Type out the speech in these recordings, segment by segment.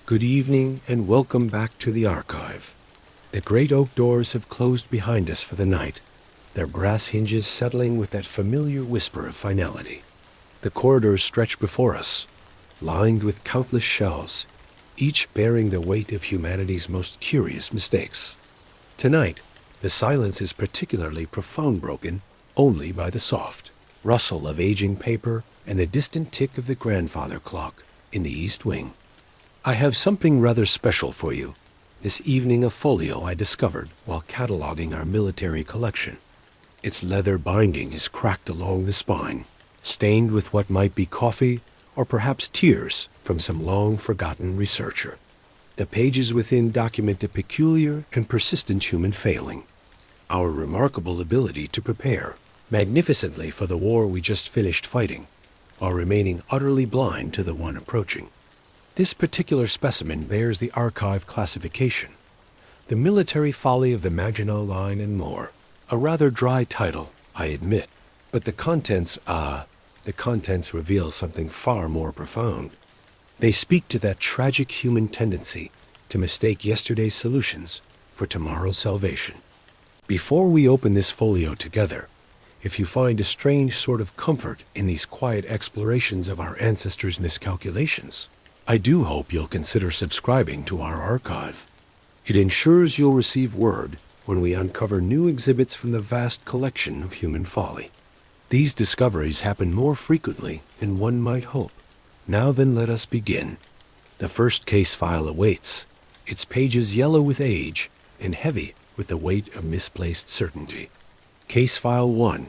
Good evening and welcome back to the archive. The great oak doors have closed behind us for the night, their brass hinges settling with that familiar whisper of finality. The corridors stretch before us, lined with countless shelves, each bearing the weight of humanity's most curious mistakes. Tonight, the silence is particularly profound, broken only by the soft rustle of aging paper and the distant tick of the grandfather clock in the east wing. I have something rather special for you. This evening a folio I discovered while cataloging our military collection. Its leather binding is cracked along the spine, stained with what might be coffee or perhaps tears from some long-forgotten researcher. The pages within document a peculiar and persistent human failing, our remarkable ability to prepare magnificently for the war we just finished fighting, while remaining utterly blind to the one approaching. This particular specimen bears the archive classification, The Military Folly of the Maginot Line and More. A rather dry title, I admit, but the contents reveal something far more profound. They speak to that tragic human tendency to mistake yesterday's solutions for tomorrow's salvation. Before we open this folio together, if you find a strange sort of comfort in these quiet explorations of our ancestors' miscalculations, I do hope you'll consider subscribing to our archive. It ensures you'll receive word when we uncover new exhibits from the vast collection of human folly. These discoveries happen more frequently than one might hope. Now then, let us begin. The first case file awaits, its pages yellow with age and heavy with the weight of misplaced certainty. Case File 1,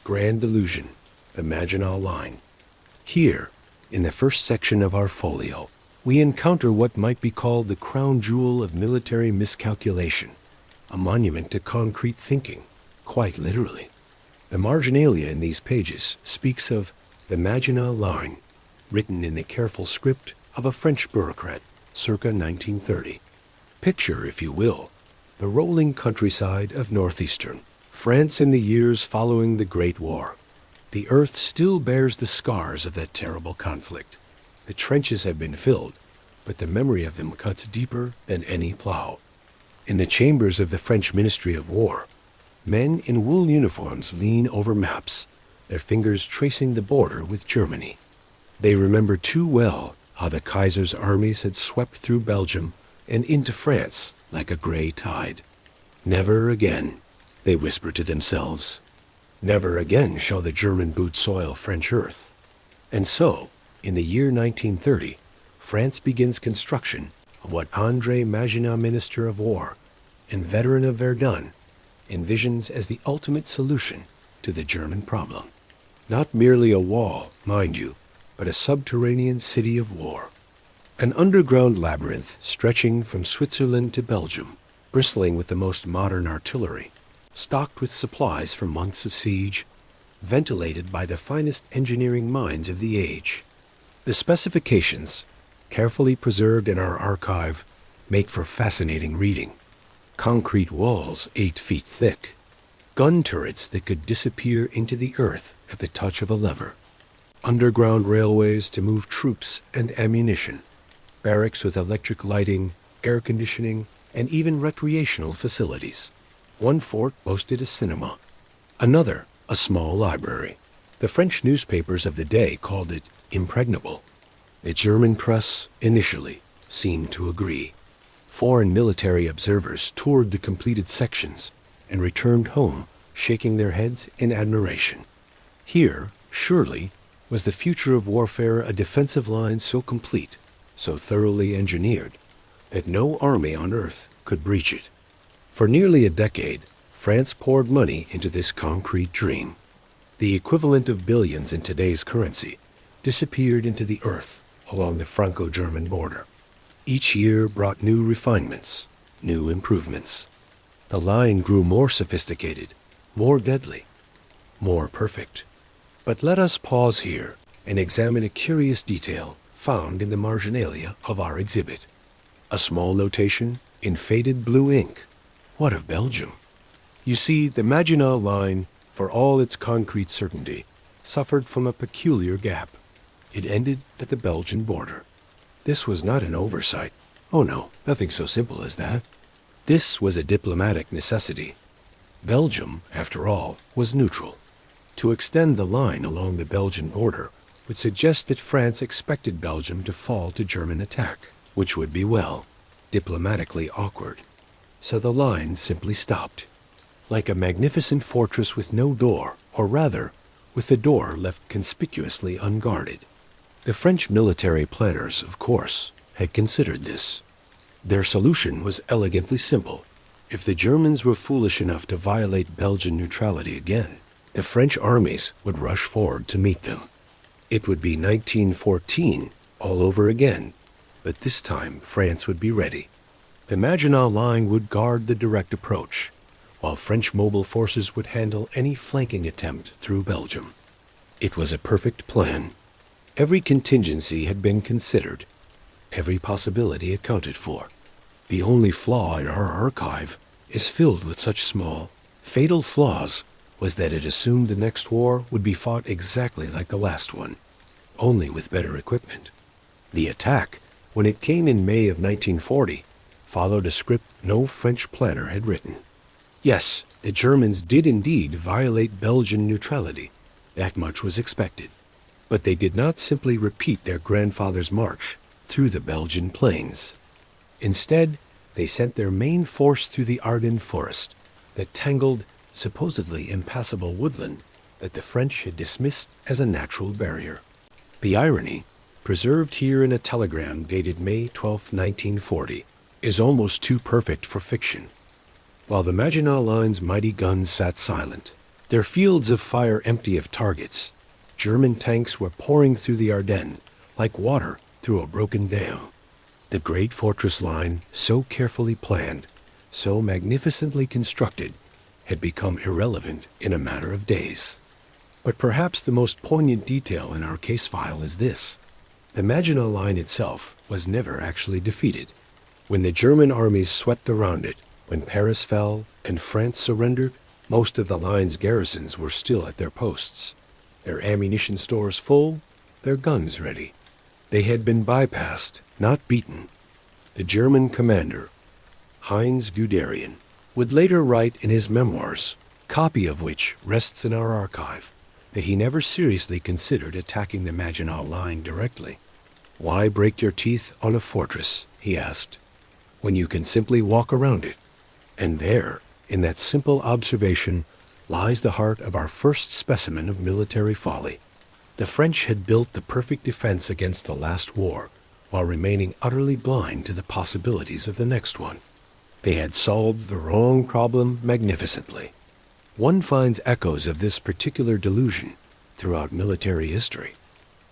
Grand Illusion, the Maginot Line. Here, in the first section of our folio, we encounter what might be called the crown jewel of military miscalculation, a monument to concrete thinking, quite literally. The marginalia in these pages speaks of the Maginot Line, written in the careful script of a French bureaucrat circa 1930. Picture, if you will, the rolling countryside of northeastern France in the years following the Great War. The earth still bears the scars of that terrible conflict. The trenches have been filled, but the memory of them cuts deeper than any plow. In the chambers of the French Ministry of War, men in wool uniforms lean over maps, their fingers tracing the border with Germany. They remember too well how the Kaiser's armies had swept through Belgium and into France like a gray tide. Never again, they whisper to themselves. Never again shall the German boot soil French earth. And so, in the year 1930, France begins construction of what André Maginot, Minister of War and veteran of Verdun, envisions as the ultimate solution to the German problem. Not merely a wall, mind you, but a subterranean city of war. An underground labyrinth stretching from Switzerland to Belgium, bristling with the most modern artillery, stocked with supplies for months of siege, ventilated by the finest engineering minds of the age. The specifications, carefully preserved in our archive, make for fascinating reading. Concrete walls 8 feet thick, gun turrets that could disappear into the earth at the touch of a lever, underground railways to move troops and ammunition, barracks with electric lighting, air conditioning, and even recreational facilities. One fort boasted a cinema, another a small library. The French newspapers of the day called it impregnable. The German press, initially, seemed to agree. Foreign military observers toured the completed sections and returned home, shaking their heads in admiration. Here, surely, was the future of warfare, a defensive line so complete, so thoroughly engineered, that no army on earth could breach it. For nearly a decade, France poured money into this concrete dream. The equivalent of billions in today's currency disappeared into the earth along the Franco-German border. Each year brought new refinements, new improvements. The line grew more sophisticated, more deadly, more perfect. But let us pause here and examine a curious detail found in the marginalia of our exhibit. A small notation in faded blue ink. What of Belgium? You see, the Maginot Line, for all its concrete certainty, suffered from a peculiar gap. It ended at the Belgian border. This was not an oversight. Oh no, nothing so simple as that. This was a diplomatic necessity. Belgium, after all, was neutral. To extend the line along the Belgian border would suggest that France expected Belgium to fall to German attack, which would be, well, diplomatically awkward. So the line simply stopped. Like a magnificent fortress with no door, or rather, with the door left conspicuously unguarded. The French military planners, of course, had considered this. Their solution was elegantly simple. If the Germans were foolish enough to violate Belgian neutrality again, the French armies would rush forward to meet them. It would be 1914 all over again, but this time France would be ready. The Maginot Line would guard the direct approach, while French mobile forces would handle any flanking attempt through Belgium. It was a perfect plan. Every contingency had been considered, every possibility accounted for. The only flaw in our archive is filled with such small, fatal flaws was that it assumed the next war would be fought exactly like the last one, only with better equipment. The attack, when it came in May of 1940, followed a script no French planner had written. Yes, the Germans did indeed violate Belgian neutrality. That much was expected. But they did not simply repeat their grandfather's march through the Belgian plains. Instead, they sent their main force through the Ardennes forest, that tangled, supposedly impassable woodland that the French had dismissed as a natural barrier. The irony, preserved here in a telegram dated May 12, 1940, is almost too perfect for fiction. While the Maginot Line's mighty guns sat silent, their fields of fire empty of targets, German tanks were pouring through the Ardennes like water through a broken dam. The great fortress line, so carefully planned, so magnificently constructed, had become irrelevant in a matter of days. But perhaps the most poignant detail in our case file is this. The Maginot Line itself was never actually defeated. When the German armies swept around it, when Paris fell and France surrendered, most of the line's garrisons were still at their posts, their ammunition stores full, their guns ready. They had been bypassed, not beaten. The German commander, Heinz Guderian, would later write in his memoirs, copy of which rests in our archive, that he never seriously considered attacking the Maginot Line directly. Why break your teeth on a fortress, he asked, when you can simply walk around it? And there, in that simple observation, lies the heart of our first specimen of military folly. The French had built the perfect defense against the last war, while remaining utterly blind to the possibilities of the next one. They had solved the wrong problem magnificently. One finds echoes of this particular delusion throughout military history.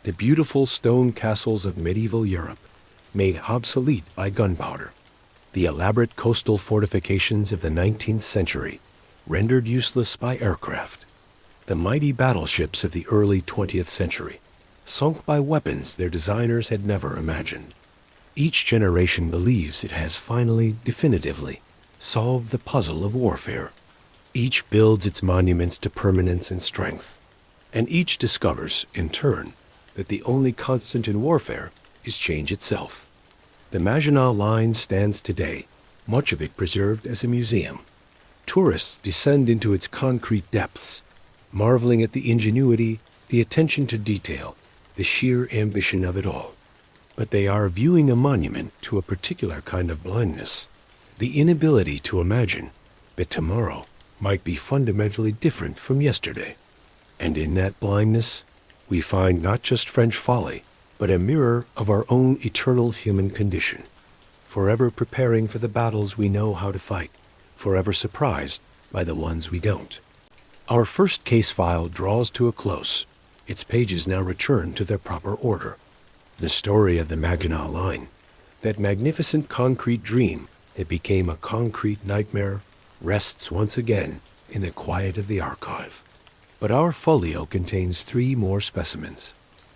The beautiful stone castles of medieval Europe, made obsolete by gunpowder. The elaborate coastal fortifications of the 19th century, rendered useless by aircraft. The mighty battleships of the early 20th century, sunk by weapons their designers had never imagined. Each generation believes it has finally, definitively, solved the puzzle of warfare. Each builds its monuments to permanence and strength. And each discovers, in turn, that the only constant in warfare is change itself. The Maginot Line stands today, much of it preserved as a museum. Tourists descend into its concrete depths, marveling at the ingenuity, the attention to detail, the sheer ambition of it all. But they are viewing a monument to a particular kind of blindness, the inability to imagine that tomorrow might be fundamentally different from yesterday. And in that blindness, we find not just French folly, but a mirror of our own eternal human condition, forever preparing for the battles we know how to fight, forever surprised by the ones we don't. Our first case file draws to a close. Its pages now return to their proper order. The story of the Maginot Line, that magnificent concrete dream that became a concrete nightmare, rests once again in the quiet of the archive. But our folio contains 3 more specimens,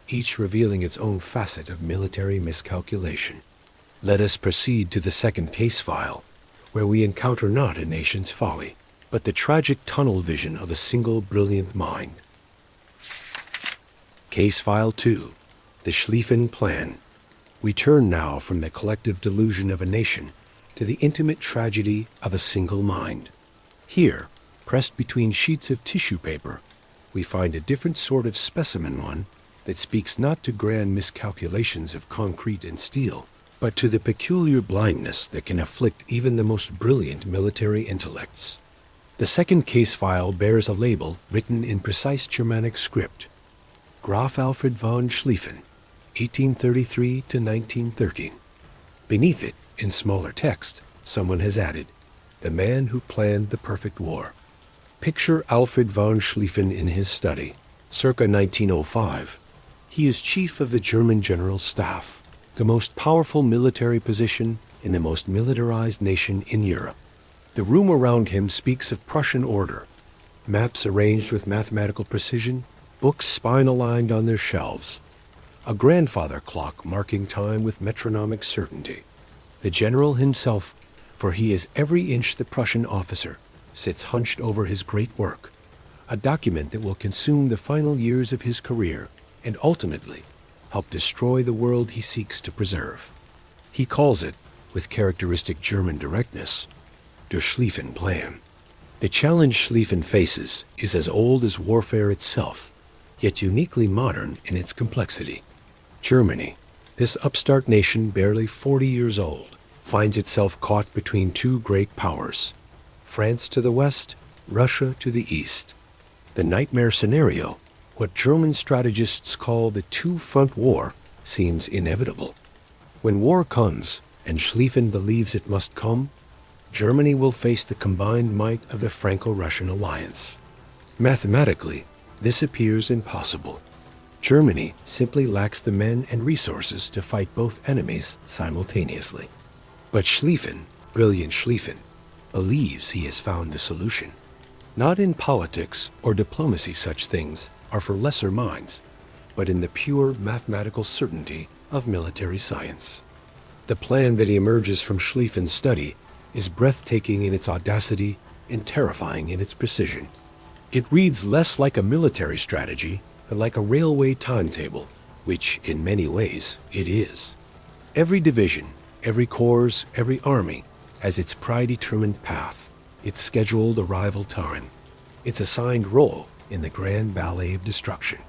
each revealing its own facet of military miscalculation. Let us proceed to the second case file, where we encounter not a nation's folly, but the tragic tunnel vision of a single brilliant mind. Case File 2, The Schlieffen Plan. We turn now from the collective delusion of a nation to the intimate tragedy of a single mind. Here, pressed between sheets of tissue paper, we find a different sort of specimen one that speaks not to grand miscalculations of concrete and steel, but to the peculiar blindness that can afflict even the most brilliant military intellects. The second case file bears a label written in precise Germanic script: Graf Alfred von Schlieffen, 1833 to 1913. Beneath it, in smaller text, someone has added, "The man who planned the perfect war." Picture Alfred von Schlieffen in his study, circa 1905. He is chief of the German General Staff, the most powerful military position in the most militarized nation in Europe. The room around him speaks of Prussian order, maps arranged with mathematical precision, books spine-aligned on their shelves, a grandfather clock marking time with metronomic certainty. The general himself, for he is every inch the Prussian officer, sits hunched over his great work, a document that will consume the final years of his career and ultimately help destroy the world he seeks to preserve. He calls it, with characteristic German directness, Der Schlieffen Plan. The challenge Schlieffen faces is as old as warfare itself, yet uniquely modern in its complexity. Germany, this upstart nation barely 40 years old, finds itself caught between two great powers, France to the west, Russia to the east. The nightmare scenario, what German strategists call the two-front war, seems inevitable. When war comes, and Schlieffen believes it must come, Germany will face the combined might of the Franco-Russian alliance. Mathematically, this appears impossible. Germany simply lacks the men and resources to fight both enemies simultaneously. But Schlieffen, brilliant Schlieffen, believes he has found the solution. Not in politics or diplomacy such things are for lesser minds, but in the pure mathematical certainty of military science. The plan that emerges from Schlieffen's study is breathtaking in its audacity and terrifying in its precision. It reads less like a military strategy than like a railway timetable, which in many ways it is. Every division, every corps, every army has its predetermined path, its scheduled arrival time, its assigned role in the grand ballet of destruction.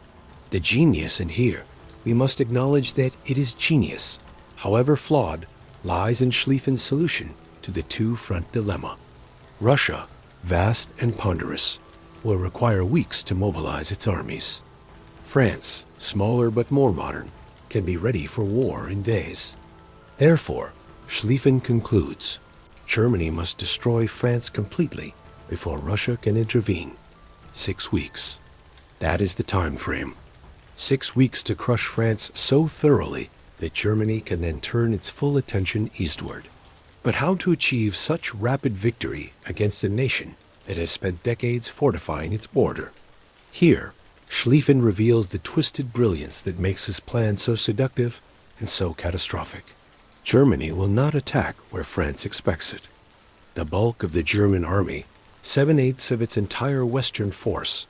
The genius, and here we must acknowledge that it is genius, however flawed, lies in Schlieffen's solution to the two-front dilemma. Russia, vast and ponderous, will require weeks to mobilize its armies. France, smaller but more modern, can be ready for war in days. Therefore, Schlieffen concludes, Germany must destroy France completely before Russia can intervene. 6 weeks. That is the time frame. 6 weeks to crush France so thoroughly that Germany can then turn its full attention eastward. But how to achieve such rapid victory against a nation that has spent decades fortifying its border? Here, Schlieffen reveals the twisted brilliance that makes his plan so seductive and so catastrophic. Germany will not attack where France expects it. The bulk of the German army, 7/8 of its entire western force,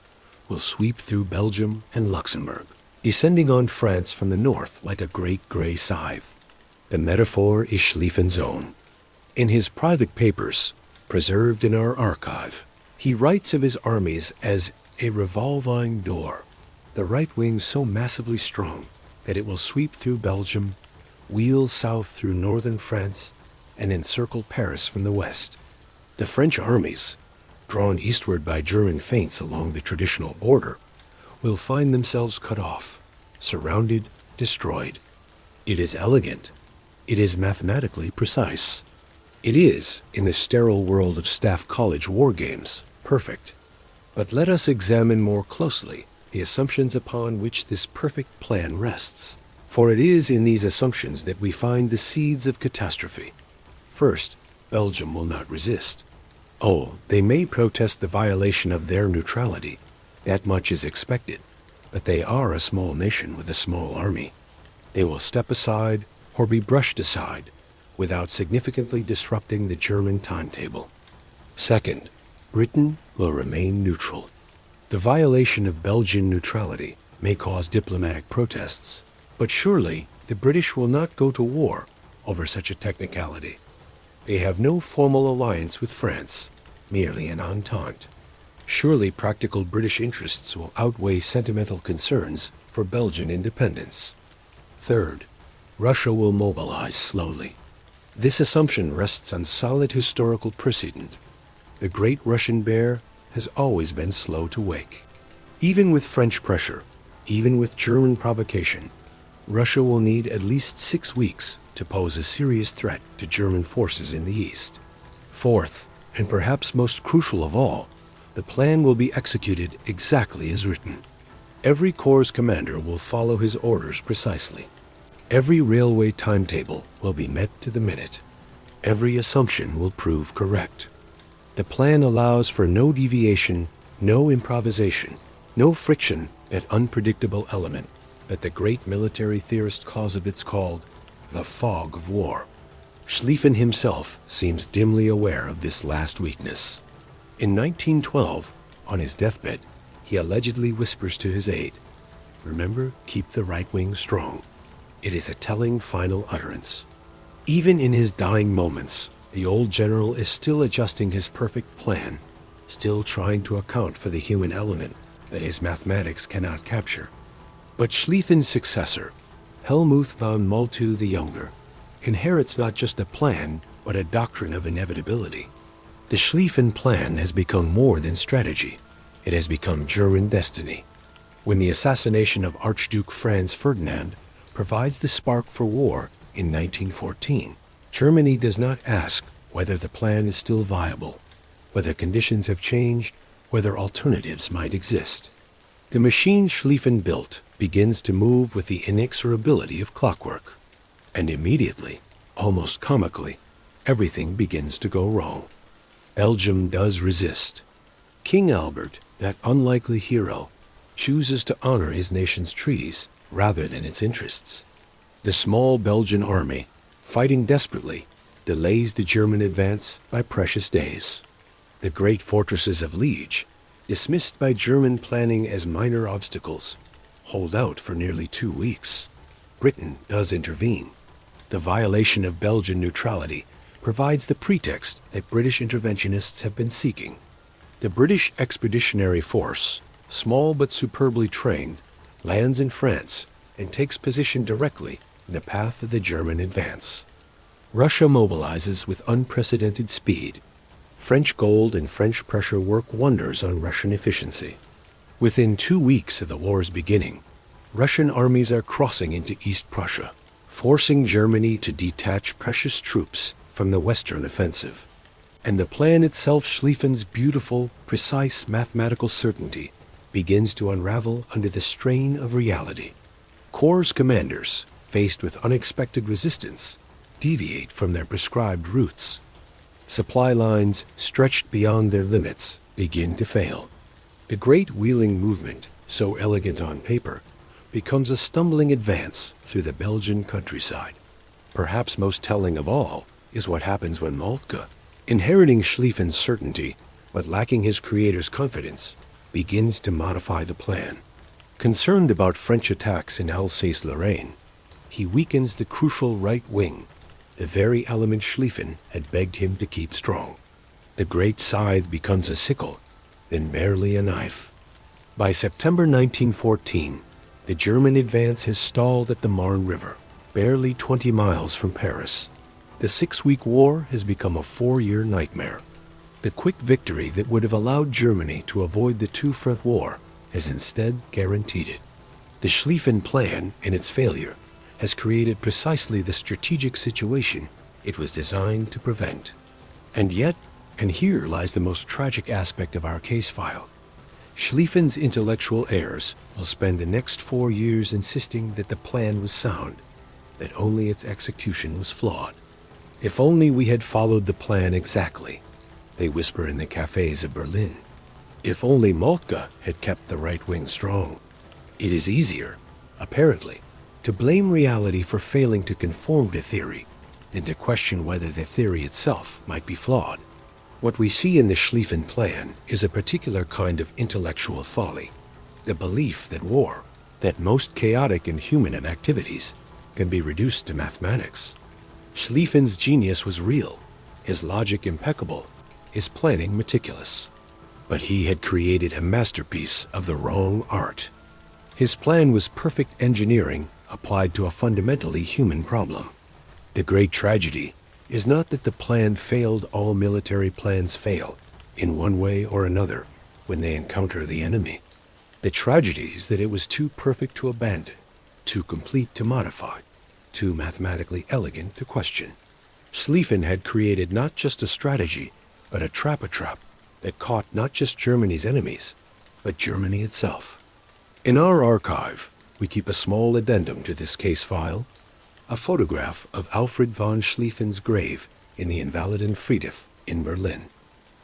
will sweep through Belgium and Luxembourg, descending on France from the north like a great gray scythe. The metaphor is Schlieffen's own. In his private papers, preserved in our archive, he writes of his armies as a revolving door, the right wing so massively strong that it will sweep through Belgium, wheel south through northern France, and encircle Paris from the west. The French armies, drawn eastward by German feints along the traditional border, will find themselves cut off, surrounded, destroyed. It is elegant. It is mathematically precise. It is, in the sterile world of staff college war games, perfect. But let us examine more closely the assumptions upon which this perfect plan rests. For it is in these assumptions that we find the seeds of catastrophe. First, Belgium will not resist. Oh, they may protest the violation of their neutrality. That much is expected. But they are a small nation with a small army. They will step aside or be brushed aside without significantly disrupting the German timetable. Second, Britain will remain neutral. The violation of Belgian neutrality may cause diplomatic protests, but surely The British will not go to war over such a technicality. They have no formal alliance with France, merely an entente. Surely practical British interests will outweigh sentimental concerns for Belgian independence. Third, Russia will mobilize slowly. This assumption rests on solid historical precedent. The Great Russian Bear has always been slow to wake. Even with French pressure, even with German provocation, Russia will need at least 6 weeks to pose a serious threat to German forces in the east. Fourth, and perhaps most crucial of all, the plan will be executed exactly as written. Every corps commander will follow his orders precisely. Every railway timetable will be met to the minute. Every assumption will prove correct. The plan allows for no deviation, no improvisation, no friction, that unpredictable element that the great military theorist Clausewitz called the fog of war. Schlieffen himself seems dimly aware of this last weakness. In 1912, on his deathbed, he allegedly whispers to his aide, "Remember, keep the right wing strong." It is a telling final utterance. Even in his dying moments, the old general is still adjusting his perfect plan, still trying to account for the human element that his mathematics cannot capture. But Schlieffen's successor, Helmuth von Moltke the Younger, inherits not just a plan, but a doctrine of inevitability. The Schlieffen plan has become more than strategy. It has become German destiny. When the assassination of Archduke Franz Ferdinand provides the spark for war in 1914, Germany does not ask whether the plan is still viable, whether conditions have changed, whether alternatives might exist. The machine Schlieffen built begins to move with the inexorability of clockwork. And immediately, almost comically, everything begins to go wrong. Belgium does resist. King Albert, that unlikely hero, chooses to honor his nation's treaties rather than its interests. The small Belgian army, fighting desperately, delays the German advance by precious days. The great fortresses of Liege, dismissed by German planning as minor obstacles, hold out for nearly 2 weeks. Britain does intervene. The violation of Belgian neutrality provides the pretext that British interventionists have been seeking. The British Expeditionary Force, small but superbly trained, lands in France and takes position directly in the path of the German advance. Russia mobilizes with unprecedented speed. French gold and French pressure work wonders on Russian efficiency. Within 2 weeks of the war's beginning, Russian armies are crossing into East Prussia, forcing Germany to detach precious troops from the Western offensive. And the plan itself, Schlieffen's beautiful, precise mathematical certainty, begins to unravel under the strain of reality. Corps commanders, faced with unexpected resistance, deviate from their prescribed routes. Supply lines, stretched beyond their limits, begin to fail. The great wheeling movement, so elegant on paper, becomes a stumbling advance through the Belgian countryside. Perhaps most telling of all is what happens when Moltke, inheriting Schlieffen's certainty but lacking his creator's confidence, begins to modify the plan. Concerned about French attacks in Alsace-Lorraine, he weakens the crucial right wing, the very element Schlieffen had begged him to keep strong. The great scythe becomes a sickle, then barely a knife. By September 1914, the German advance has stalled at the Marne River, barely 20 miles from Paris. The 6-week war has become a 4-year nightmare. The quick victory that would have allowed Germany to avoid the two-front war has instead guaranteed it. The Schlieffen plan and its failure has created precisely the strategic situation it was designed to prevent. And yet, and here lies the most tragic aspect of our case file, Schlieffen's intellectual heirs will spend the next 4 years insisting that the plan was sound, that only its execution was flawed. If only we had followed the plan exactly, they whisper in the cafes of Berlin. If only Moltke had kept the right wing strong. It is easier, apparently, to blame reality for failing to conform to theory than to question whether the theory itself might be flawed. What we see in the Schlieffen plan is a particular kind of intellectual folly, the belief that war, that most chaotic and human of activities, can be reduced to mathematics. Schlieffen's genius was real, his logic impeccable, his planning meticulous. But he had created a masterpiece of the wrong art. His plan was perfect engineering applied to a fundamentally human problem. The great tragedy is not that the plan failed. All military plans fail, in one way or another, when they encounter the enemy. The tragedy is that it was too perfect to abandon, too complete to modify, too mathematically elegant to question. Schlieffen had created not just a strategy, but a trap that caught not just Germany's enemies, but Germany itself. In our archive, we keep a small addendum to this case file, a photograph of Alfred von Schlieffen's grave in the Invalidenfriedhof in Berlin.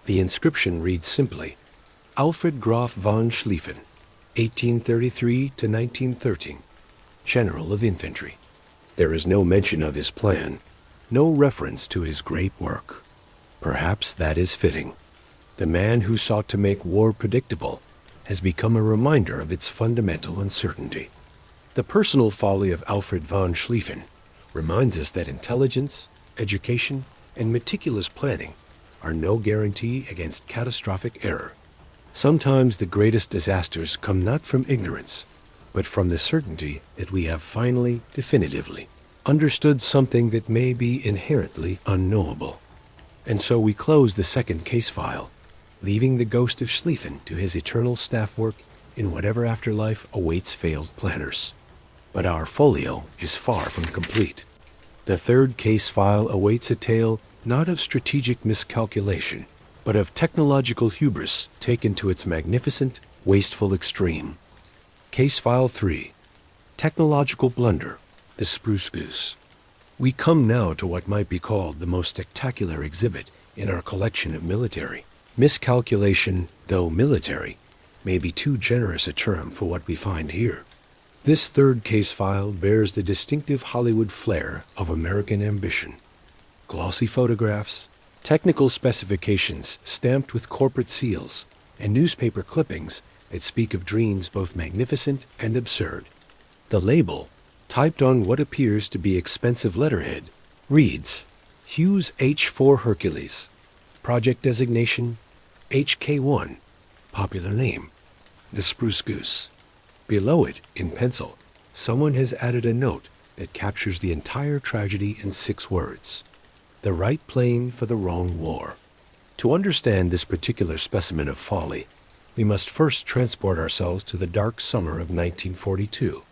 The inscription reads simply, Alfred Graf von Schlieffen, 1833 to 1913, General of Infantry. There is no mention of his plan, no reference to his great work. Perhaps that is fitting. The man who sought to make war predictable has become a reminder of its fundamental uncertainty. The personal folly of Alfred von Schlieffen reminds us that intelligence, education, and meticulous planning are no guarantee against catastrophic error. Sometimes the greatest disasters come not from ignorance, but from the certainty that we have finally, definitively, understood something that may be inherently unknowable. And so we close the second case file, leaving the ghost of Schlieffen to his eternal staff work in whatever afterlife awaits failed planners. But our folio is far from complete. The third case file awaits a tale not of strategic miscalculation, but of technological hubris taken to its magnificent, wasteful extreme. Case file 3, Technological Blunder, the Spruce Goose. We come now to what might be called the most spectacular exhibit in our collection of military. Miscalculation, though military, may be too generous a term for what we find here. This third case file bears the distinctive Hollywood flair of American ambition. Glossy photographs, technical specifications stamped with corporate seals, and newspaper clippings that speak of dreams both magnificent and absurd. The label, typed on what appears to be expensive letterhead, reads, Hughes H4 Hercules, project designation HK1, popular name, the Spruce Goose. Below it, in pencil, someone has added a note that captures the entire tragedy in 6 words. The right plane for the wrong war. To understand this particular specimen of folly, we must first transport ourselves to the dark summer of 1942.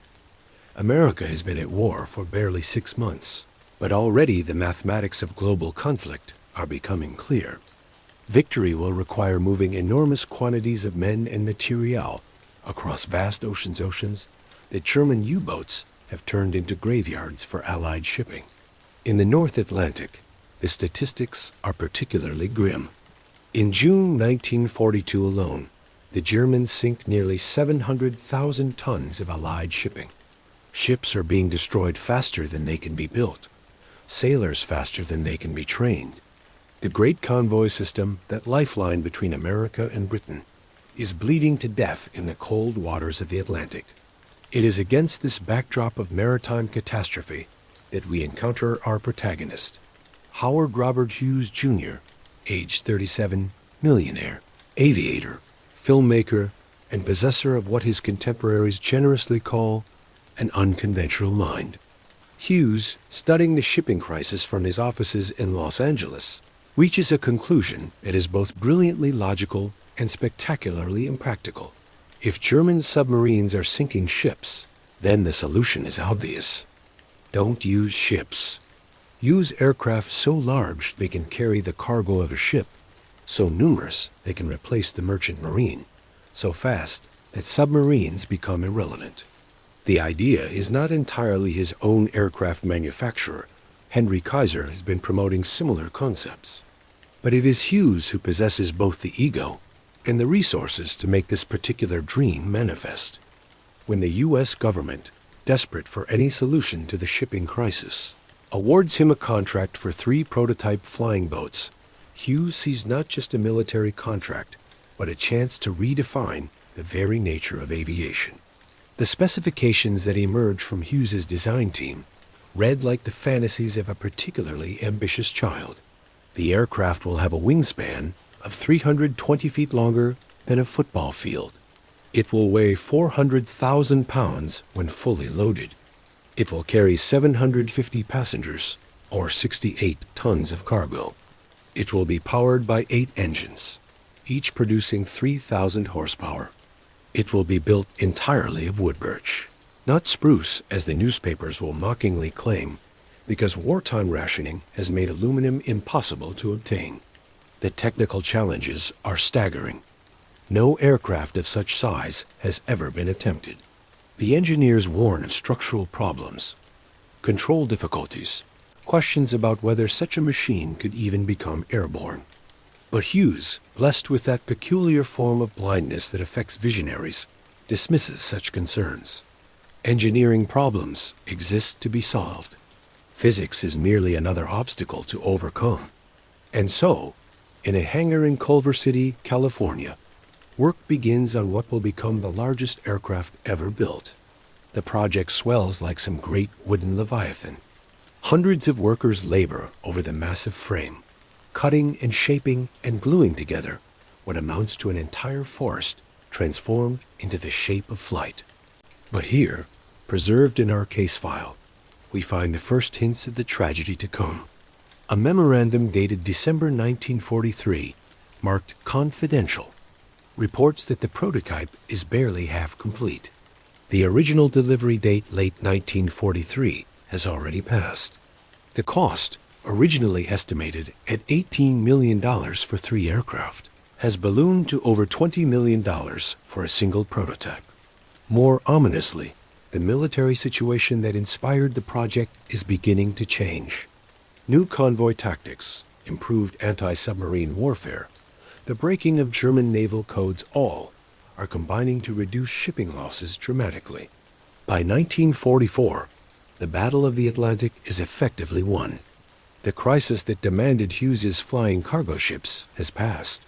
America has been at war for barely 6 months, but already the mathematics of global conflict are becoming clear. Victory will require moving enormous quantities of men and material across vast oceans that German U-boats have turned into graveyards for Allied shipping. In the North Atlantic, the statistics are particularly grim. In June 1942 alone, the Germans sink nearly 700,000 tons of Allied shipping. Ships are being destroyed faster than they can be built, sailors faster than they can be trained. The great convoy system, that lifeline between America and Britain, is bleeding to death in the cold waters of the Atlantic. It is against this backdrop of maritime catastrophe that we encounter our protagonist, Howard Robert Hughes, Jr., age 37, millionaire, aviator, filmmaker, and possessor of what his contemporaries generously call an unconventional mind. Hughes, studying the shipping crisis from his offices in Los Angeles, reaches a conclusion that is both brilliantly logical and spectacularly impractical. If German submarines are sinking ships, then the solution is obvious. Don't use ships. Use aircraft so large they can carry the cargo of a ship, so numerous they can replace the merchant marine, so fast that submarines become irrelevant. The idea is not entirely his own aircraft manufacturer. Henry Kaiser has been promoting similar concepts. But it is Hughes who possesses both the ego and the resources to make this particular dream manifest. When the U.S. government, desperate for any solution to the shipping crisis, awards him a contract for 3 prototype flying boats, Hughes sees not just a military contract, but a chance to redefine the very nature of aviation. The specifications that emerge from Hughes's design team read like the fantasies of a particularly ambitious child. The aircraft will have a wingspan of 320 feet longer than a football field. It will weigh 400,000 pounds when fully loaded. It will carry 750 passengers, or 68 tons of cargo. It will be powered by 8 engines, each producing 3,000 horsepower. It will be built entirely of wood birch, not spruce as the newspapers will mockingly claim, because wartime rationing has made aluminum impossible to obtain. The technical challenges are staggering. No aircraft of such size has ever been attempted. The engineers warn of structural problems, control difficulties, questions about whether such a machine could even become airborne. But Hughes, blessed with that peculiar form of blindness that affects visionaries, dismisses such concerns. Engineering problems exist to be solved. Physics is merely another obstacle to overcome. And so, in a hangar in Culver City, California, work begins on what will become the largest aircraft ever built. The project swells like some great wooden leviathan. Hundreds of workers labor over the massive frame, cutting and shaping and gluing together what amounts to an entire forest transformed into the shape of flight. But here, preserved in our case file, we find the first hints of the tragedy to come. A memorandum dated December 1943, marked confidential, reports that the prototype is barely half complete. The original delivery date, late 1943, has already passed. The cost, originally estimated at $18 million for 3 aircraft, has ballooned to over $20 million for a single prototype. More ominously, the military situation that inspired the project is beginning to change. New convoy tactics, improved anti-submarine warfare, the breaking of German naval codes, all are combining to reduce shipping losses dramatically. By 1944, the Battle of the Atlantic is effectively won. The crisis that demanded Hughes's flying cargo ships has passed.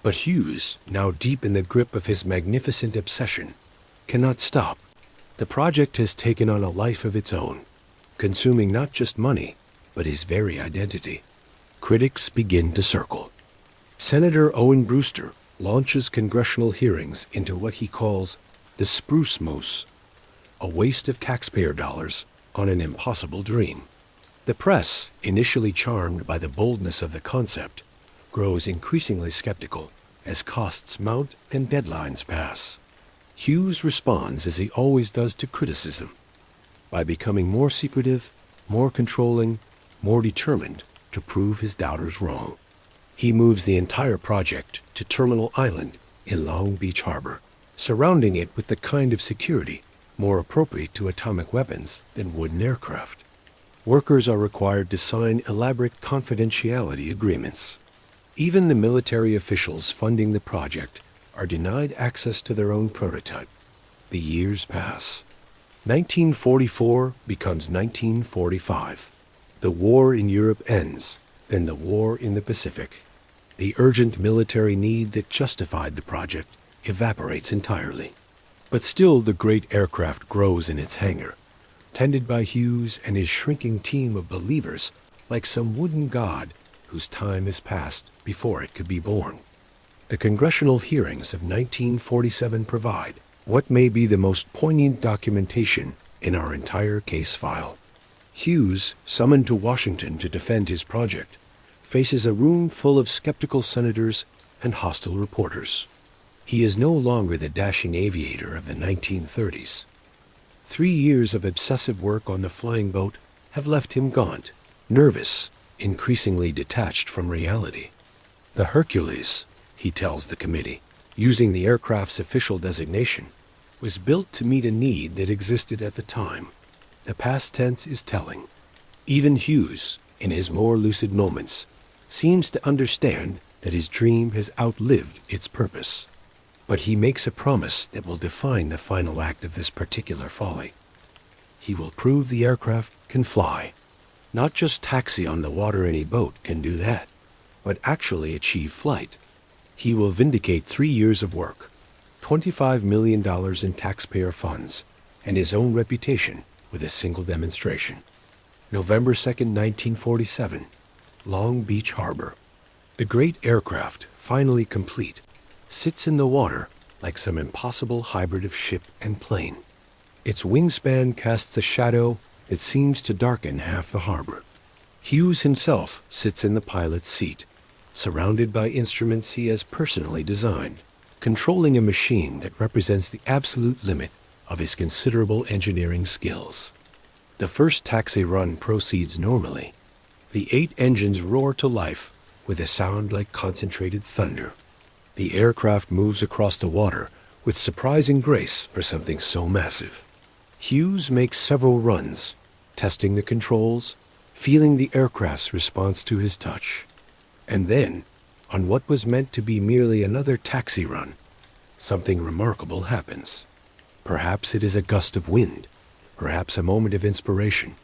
But Hughes, now deep in the grip of his magnificent obsession, cannot stop. The project has taken on a life of its own, consuming not just money, but his very identity. Critics begin to circle. Senator Owen Brewster launches congressional hearings into what he calls the Spruce Moose, a waste of taxpayer dollars on an impossible dream. The press, initially charmed by the boldness of the concept, grows increasingly skeptical as costs mount and deadlines pass. Hughes responds as he always does to criticism, by becoming more secretive, more controlling, more determined to prove his doubters wrong. He moves the entire project to Terminal Island in Long Beach Harbor, surrounding it with the kind of security more appropriate to atomic weapons than wooden aircraft. Workers are required to sign elaborate confidentiality agreements. Even the military officials funding the project are denied access to their own prototype. The years pass. 1944 becomes 1945. The war in Europe ends, then the war in the Pacific. The urgent military need that justified the project evaporates entirely. But still the great aircraft grows in its hangar, tended by Hughes and his shrinking team of believers like some wooden god whose time has passed before it could be born. The congressional hearings of 1947 provide what may be the most poignant documentation in our entire case file. Hughes, summoned to Washington to defend his project, faces a room full of skeptical senators and hostile reporters. He is no longer the dashing aviator of the 1930s. 3 years of obsessive work on the flying boat have left him gaunt, nervous, increasingly detached from reality. The Hercules, he tells the committee, using the aircraft's official designation, was built to meet a need that existed at the time. The past tense is telling. Even Hughes, in his more lucid moments, seems to understand that his dream has outlived its purpose. But he makes a promise that will define the final act of this particular folly. He will prove the aircraft can fly. Not just taxi on the water any boat can do that, but actually achieve flight. He will vindicate 3 years of work, $25 million in taxpayer funds, and his own reputation with a single demonstration. November 2nd, 1947, Long Beach Harbor. The great aircraft, finally complete, sits in the water like some impossible hybrid of ship and plane. Its wingspan casts a shadow that seems to darken half the harbor. Hughes himself sits in the pilot's seat, surrounded by instruments he has personally designed, controlling a machine that represents the absolute limit of his considerable engineering skills. The first taxi run proceeds normally. The 8 engines roar to life with a sound like concentrated thunder. The aircraft moves across the water with surprising grace for something so massive. Hughes makes several runs, testing the controls, feeling the aircraft's response to his touch. And then, on what was meant to be merely another taxi run, something remarkable happens. Perhaps it is a gust of wind, perhaps a moment of inspiration,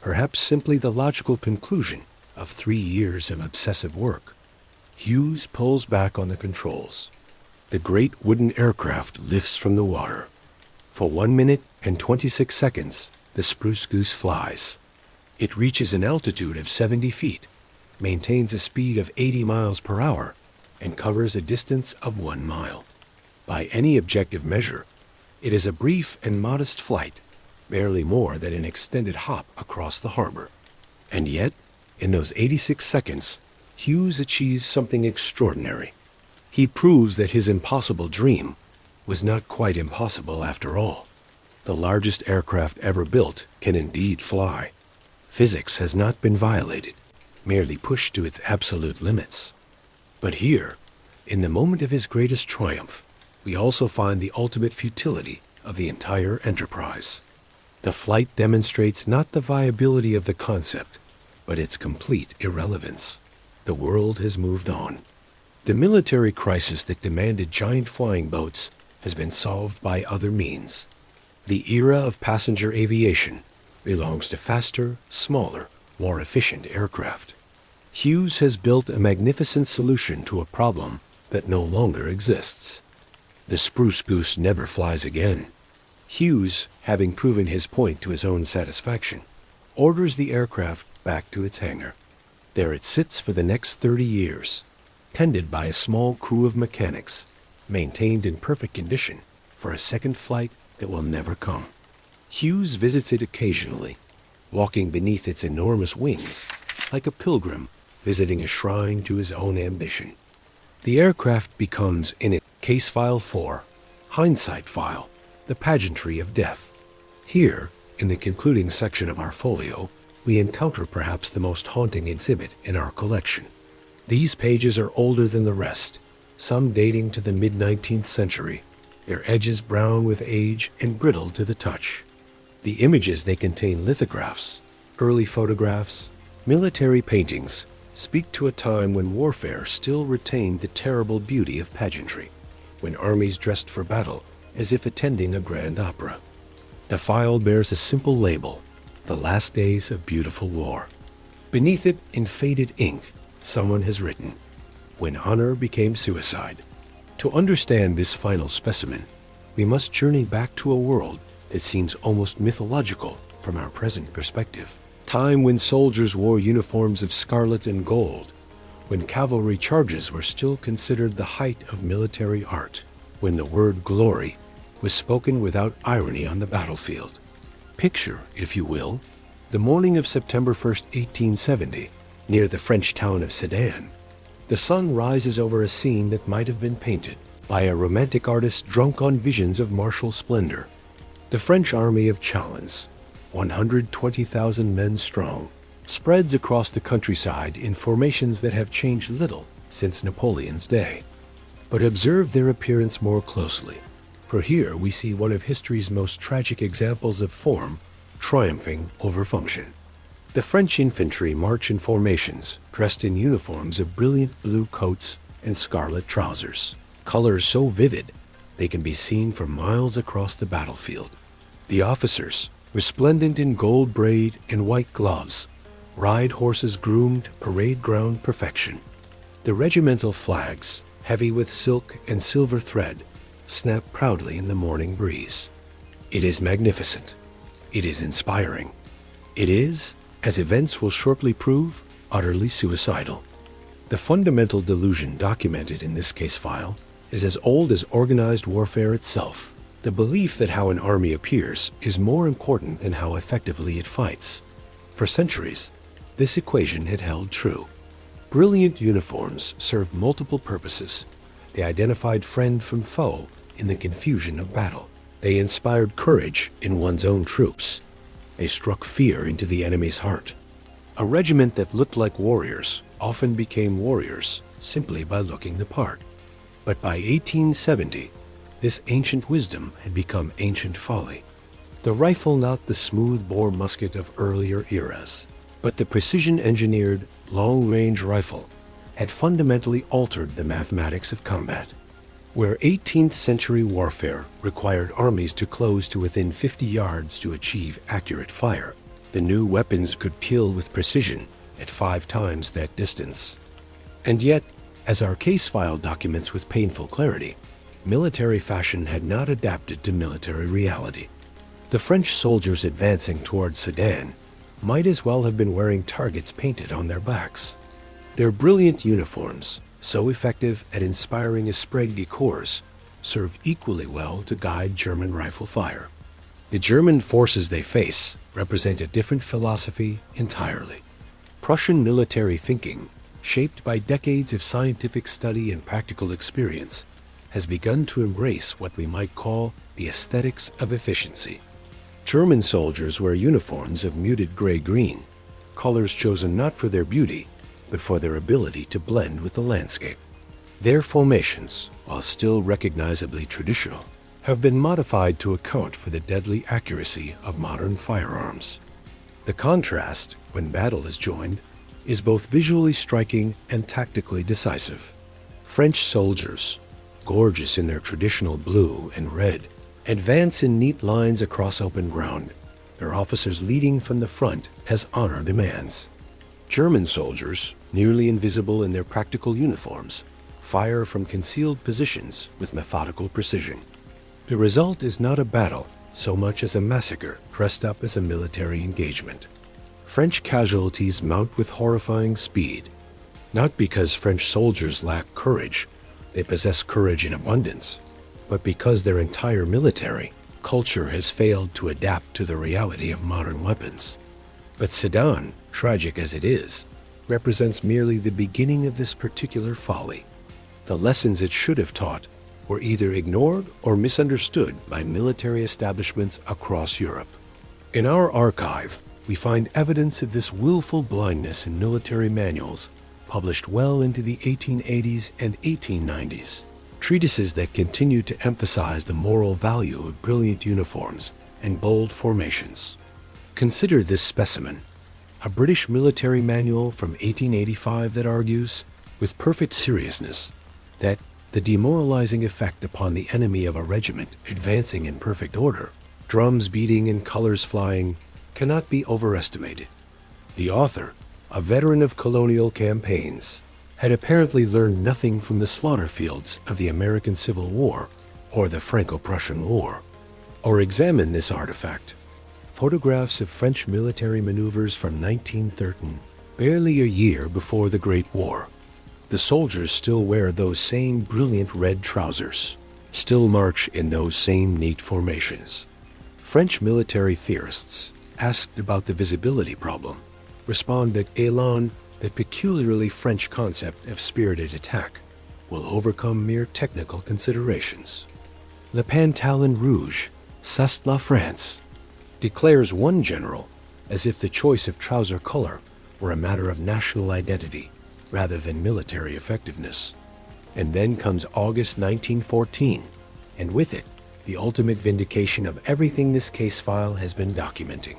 perhaps simply the logical conclusion of 3 years of obsessive work. Hughes pulls back on the controls. The great wooden aircraft lifts from the water. For 1 minute and 26 seconds, the Spruce Goose flies. It reaches an altitude of 70 feet, maintains a speed of 80 miles per hour, and covers a distance of 1 mile. By any objective measure, it is a brief and modest flight, barely more than an extended hop across the harbor. And yet, in those 86 seconds, Hughes achieves something extraordinary. He proves that his impossible dream was not quite impossible after all. The largest aircraft ever built can indeed fly. Physics has not been violated, merely pushed to its absolute limits. But here, in the moment of his greatest triumph, we also find the ultimate futility of the entire enterprise. The flight demonstrates not the viability of the concept, but its complete irrelevance. The world has moved on. The military crisis that demanded giant flying boats has been solved by other means. The era of passenger aviation belongs to faster, smaller, more efficient aircraft. Hughes has built a magnificent solution to a problem that no longer exists. The Spruce Goose never flies again. Hughes, having proven his point to his own satisfaction, orders the aircraft back to its hangar. There it sits for the next 30 years, tended by a small crew of mechanics, maintained in perfect condition for a second flight that will never come. Hughes visits it occasionally, walking beneath its enormous wings, like a pilgrim visiting a shrine to his own ambition. The aircraft becomes, in it, Case File 4, Hindsight File, the pageantry of death. Here, in the concluding section of our folio, we encounter perhaps the most haunting exhibit in our collection. These pages are older than the rest, some dating to the mid-19th century, their edges brown with age and brittle to the touch. The images they contain lithographs, early photographs, military paintings, speak to a time when warfare still retained the terrible beauty of pageantry, when armies dressed for battle as if attending a grand opera. The file bears a simple label, "The Last Days of Beautiful War." Beneath it, in faded ink, someone has written, "When honor became suicide." To understand this final specimen, we must journey back to a world that seems almost mythological from our present perspective. Time when soldiers wore uniforms of scarlet and gold, when cavalry charges were still considered the height of military art, when the word glory was spoken without irony on the battlefield. Picture, if you will, the morning of September 1st, 1870, near the French town of Sedan. The sun rises over a scene that might have been painted by a romantic artist drunk on visions of martial splendor. The French army of Chalons, 120,000 men strong, spreads across the countryside in formations that have changed little since Napoleon's day. But observe their appearance more closely, for here we see one of history's most tragic examples of form triumphing over function. The French infantry march in formations, dressed in uniforms of brilliant blue coats and scarlet trousers, colors so vivid they can be seen for miles across the battlefield. The officers, resplendent in gold braid and white gloves, ride horses groomed to parade ground perfection. The regimental flags, heavy with silk and silver thread, snap proudly in the morning breeze. It is magnificent. It is inspiring. It is, as events will shortly prove, utterly suicidal. The fundamental delusion documented in this case file is as old as organized warfare itself. The belief that how an army appears is more important than how effectively it fights. For centuries, this equation had held true. Brilliant uniforms served multiple purposes. They identified friend from foe in the confusion of battle. They inspired courage in one's own troops. They struck fear into the enemy's heart. A regiment that looked like warriors often became warriors simply by looking the part. But by 1870, this ancient wisdom had become ancient folly. The rifle, not the smooth-bore musket of earlier eras, but the precision-engineered, long-range rifle, had fundamentally altered the mathematics of combat. Where 18th century warfare required armies to close to within 50 yards to achieve accurate fire, the new weapons could kill with precision at 5 times that distance. And yet, as our case file documents with painful clarity, military fashion had not adapted to military reality. The French soldiers advancing towards Sedan might as well have been wearing targets painted on their backs. Their brilliant uniforms, so effective at inspiring esprit de corps, served equally well to guide German rifle fire. The German forces they face represent a different philosophy entirely. Prussian military thinking, shaped by decades of scientific study and practical experience, has begun to embrace what we might call the aesthetics of efficiency. German soldiers wear uniforms of muted gray-green, colors chosen not for their beauty, but for their ability to blend with the landscape. Their formations, while still recognizably traditional, have been modified to account for the deadly accuracy of modern firearms. The contrast, when battle is joined, is both visually striking and tactically decisive. French soldiers, gorgeous in their traditional blue and red, advance in neat lines across open ground, their officers leading from the front as honor demands. German soldiers, nearly invisible in their practical uniforms, fire from concealed positions with methodical precision. The result is not a battle so much as a massacre dressed up as a military engagement. French casualties mount with horrifying speed, not because French soldiers lack courage, they possess courage in abundance, but because their entire military culture has failed to adapt to the reality of modern weapons. But Sedan, tragic as it is, represents merely the beginning of this particular folly. The lessons it should have taught were either ignored or misunderstood by military establishments across Europe. In our archive, we find evidence of this willful blindness in military manuals published well into the 1880s and 1890s. Treatises that continue to emphasize the moral value of brilliant uniforms and bold formations. Consider this specimen, a British military manual from 1885 that argues, with perfect seriousness, that the demoralizing effect upon the enemy of a regiment advancing in perfect order, drums beating and colors flying, cannot be overestimated. The author, a veteran of colonial campaigns, had apparently learned nothing from the slaughter fields of the American Civil War or the Franco-Prussian War. Or examine this artifact. Photographs of French military maneuvers from 1913, barely a year before the Great War. The soldiers still wear those same brilliant red trousers, still march in those same neat formations. French military theorists, asked about the visibility problem, respond that élan, that peculiarly French concept of spirited attack, will overcome mere technical considerations. Le pantalon rouge, c'est la France, declares one general, as if the choice of trouser color were a matter of national identity rather than military effectiveness. And then comes August 1914, and with it, the ultimate vindication of everything this case file has been documenting.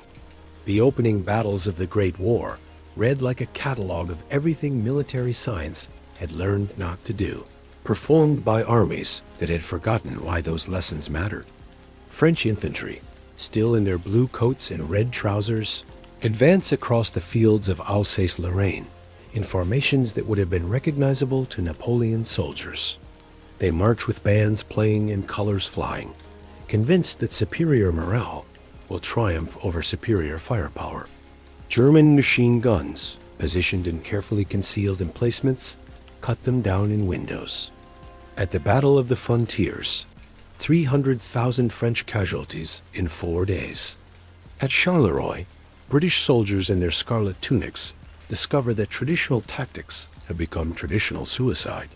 The opening battles of the Great War read like a catalog of everything military science had learned not to do, performed by armies that had forgotten why those lessons mattered. French infantry, still in their blue coats and red trousers, advance across the fields of Alsace-Lorraine in formations that would have been recognizable to Napoleon's soldiers. They march with bands playing and colors flying, convinced that superior morale will triumph over superior firepower. German machine guns, positioned in carefully concealed emplacements, cut them down in windows. At the Battle of the Frontiers, 300,000 French casualties in 4 days. At Charleroi, British soldiers in their scarlet tunics discover that traditional tactics have become traditional suicide.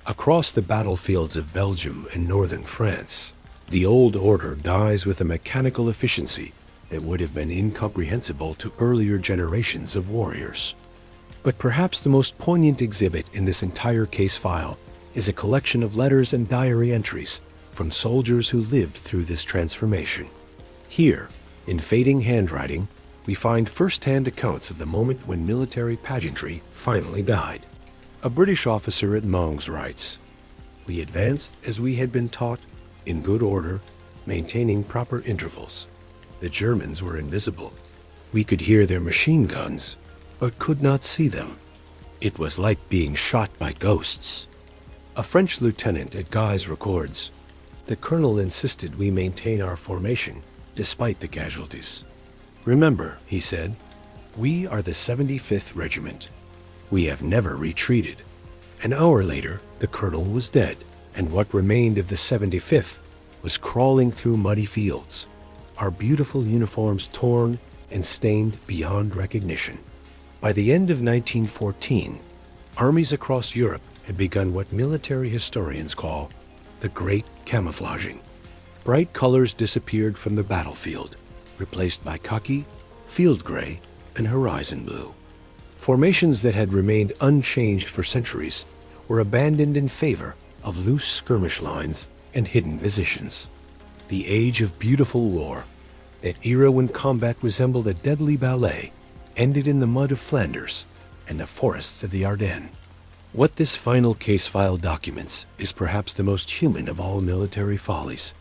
Across the battlefields of Belgium and northern France, the old order dies with a mechanical efficiency that would have been incomprehensible to earlier generations of warriors. But perhaps the most poignant exhibit in this entire case file is a collection of letters and diary entries from soldiers who lived through this transformation. Here, in fading handwriting, we find first-hand accounts of the moment when military pageantry finally died. A British officer at Mons writes, "We advanced as we had been taught, in good order, maintaining proper intervals. The Germans were invisible. We could hear their machine guns, but could not see them. It was like being shot by ghosts." A French lieutenant at Guise records, "The colonel insisted we maintain our formation despite the casualties. Remember," he said, "we are the 75th Regiment. We have never retreated." An hour later, the colonel was dead, and what remained of the 75th was crawling through muddy fields, our beautiful uniforms torn and stained beyond recognition. By the end of 1914, armies across Europe had begun what military historians call the Great Camouflaging. Bright colors disappeared from the battlefield, replaced by khaki, field gray, and horizon blue. Formations that had remained unchanged for centuries were abandoned in favor of loose skirmish lines and hidden positions. The age of beautiful war, that era when combat resembled a deadly ballet, ended in the mud of Flanders and the forests of the Ardennes. What this final case file documents is perhaps the most human of all military follies.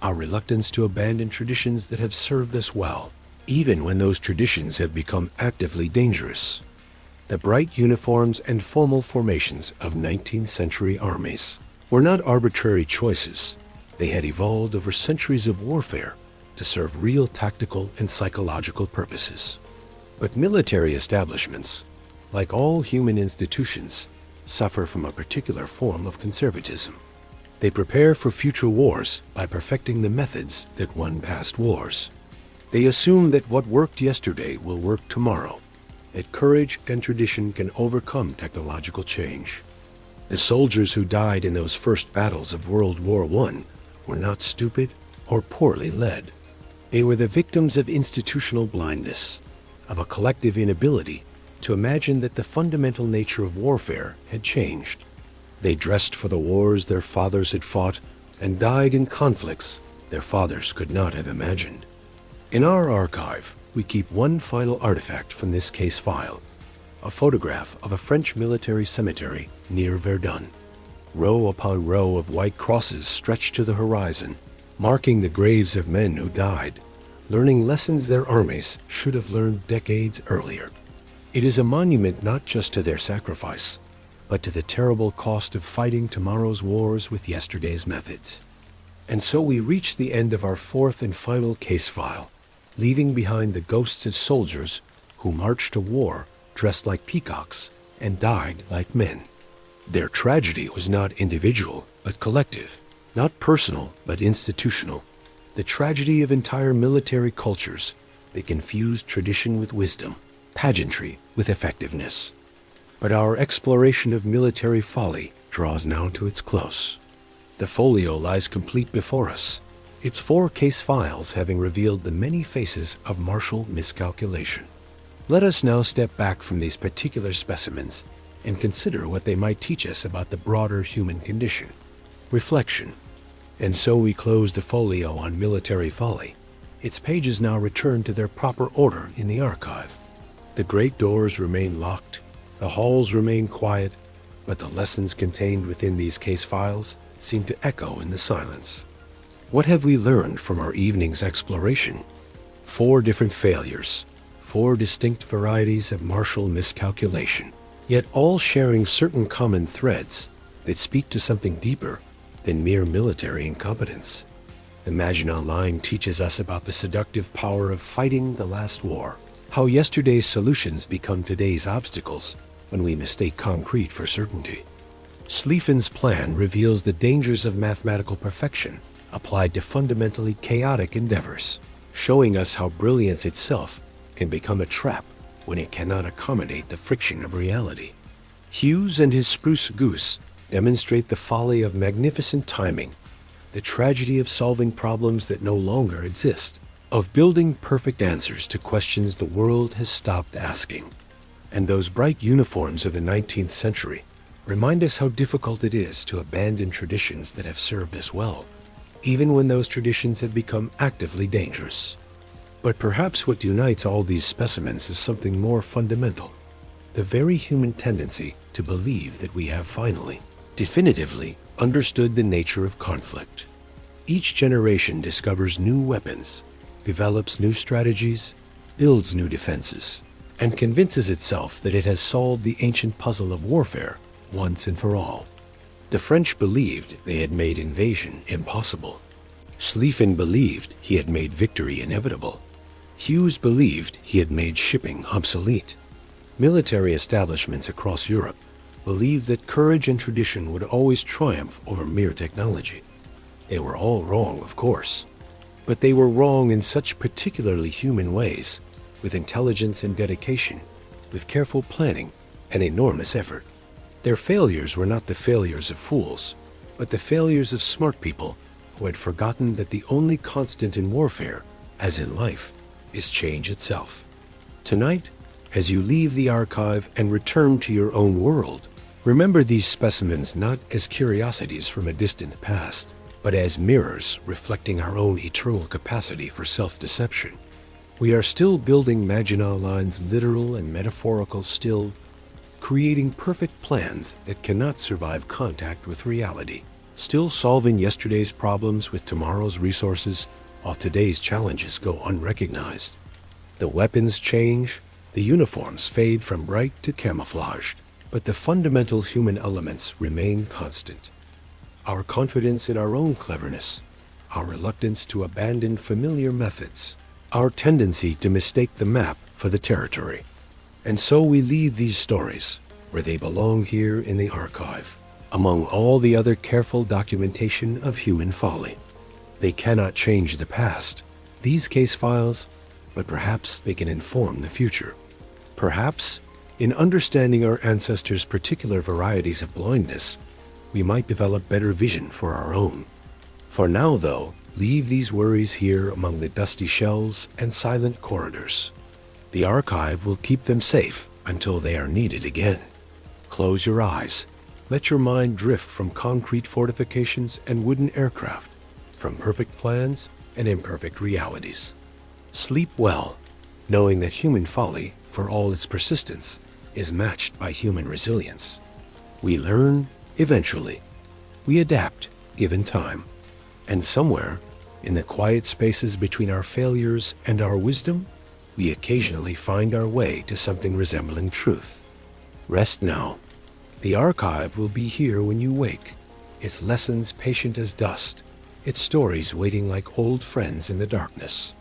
Our reluctance to abandon traditions that have served us well, even when those traditions have become actively dangerous. The bright uniforms and formal formations of 19th century armies were not arbitrary choices. They had evolved over centuries of warfare to serve real tactical and psychological purposes. But military establishments, like all human institutions, suffer from a particular form of conservatism. They prepare for future wars by perfecting the methods that won past wars. They assume that what worked yesterday will work tomorrow, that courage and tradition can overcome technological change. The soldiers who died in those first battles of World War I were not stupid or poorly led. They were the victims of institutional blindness, of a collective inability to imagine that the fundamental nature of warfare had changed. They dressed for the wars their fathers had fought and died in conflicts their fathers could not have imagined. In our archive, we keep one final artifact from this case file, a photograph of a French military cemetery near Verdun. Row upon row of white crosses stretch to the horizon, marking the graves of men who died, learning lessons their armies should have learned decades earlier. It is a monument not just to their sacrifice, but to the terrible cost of fighting tomorrow's wars with yesterday's methods. And so we reach the end of our fourth and final case file, leaving behind the ghosts of soldiers who marched to war dressed like peacocks and died like men. Their tragedy was not individual, but collective, not personal, but institutional. The tragedy of entire military cultures that confused tradition with wisdom, pageantry with effectiveness. But our exploration of military folly draws now to its close. The folio lies complete before us, its 4 case files having revealed the many faces of martial miscalculation. Let us now step back from these particular specimens and consider what they might teach us about the broader human condition. Reflection. And so we close the folio on military folly. Its pages now return to their proper order in the archive. The great doors remain locked, the halls remain quiet, but the lessons contained within these case files seem to echo in the silence. What have we learned from our evening's exploration? 4 different failures, 4 distinct varieties of martial miscalculation, yet all sharing certain common threads that speak to something deeper than mere military incompetence. The Maginot Line teaches us about the seductive power of fighting the last war, How yesterday's solutions become today's obstacles when we mistake concrete for certainty. Schlieffen's plan reveals the dangers of mathematical perfection applied to fundamentally chaotic endeavors, showing us how brilliance itself can become a trap when it cannot accommodate the friction of reality. Hughes and his Spruce Goose demonstrate the folly of magnificent timing, the tragedy of solving problems that no longer exist, of building perfect answers to questions the world has stopped asking. And those bright uniforms of the 19th century remind us how difficult it is to abandon traditions that have served us well, even when those traditions have become actively dangerous. But perhaps what unites all these specimens is something more fundamental, the very human tendency to believe that we have finally, definitively understood the nature of conflict. Each generation discovers new weapons, develops new strategies, builds new defenses, and convinces itself that it has solved the ancient puzzle of warfare once and for all. The French believed they had made invasion impossible. Schlieffen believed he had made victory inevitable. Hughes believed he had made shipping obsolete. Military establishments across Europe believed that courage and tradition would always triumph over mere technology. They were all wrong, of course, but they were wrong in such particularly human ways, with intelligence and dedication, with careful planning and enormous effort. Their failures were not the failures of fools, but the failures of smart people who had forgotten that the only constant in warfare, as in life, is change itself. Tonight, as you leave the archive and return to your own world, remember these specimens not as curiosities from a distant past, but as mirrors reflecting our own eternal capacity for self-deception. We are still building Maginot Line's literal and metaphorical still, creating perfect plans that cannot survive contact with reality, still solving yesterday's problems with tomorrow's resources while today's challenges go unrecognized. The weapons change, the uniforms fade from bright to camouflaged, but the fundamental human elements remain constant. Our confidence in our own cleverness, our reluctance to abandon familiar methods, our tendency to mistake the map for the territory. And so we leave these stories where they belong here in the archive, among all the other careful documentation of human folly. They cannot change the past, these case files, but perhaps they can inform the future. Perhaps, in understanding our ancestors' particular varieties of blindness, we might develop better vision for our own. For now, though, leave these worries here among the dusty shelves and silent corridors. The archive will keep them safe until they are needed again. Close your eyes. Let your mind drift from concrete fortifications and wooden aircraft, from perfect plans and imperfect realities. Sleep well, knowing that human folly, for all its persistence, is matched by human resilience. We learn eventually. We adapt, given time. And somewhere, in the quiet spaces between our failures and our wisdom, we occasionally find our way to something resembling truth. Rest now. The archive will be here when you wake, its lessons patient as dust, its stories waiting like old friends in the darkness.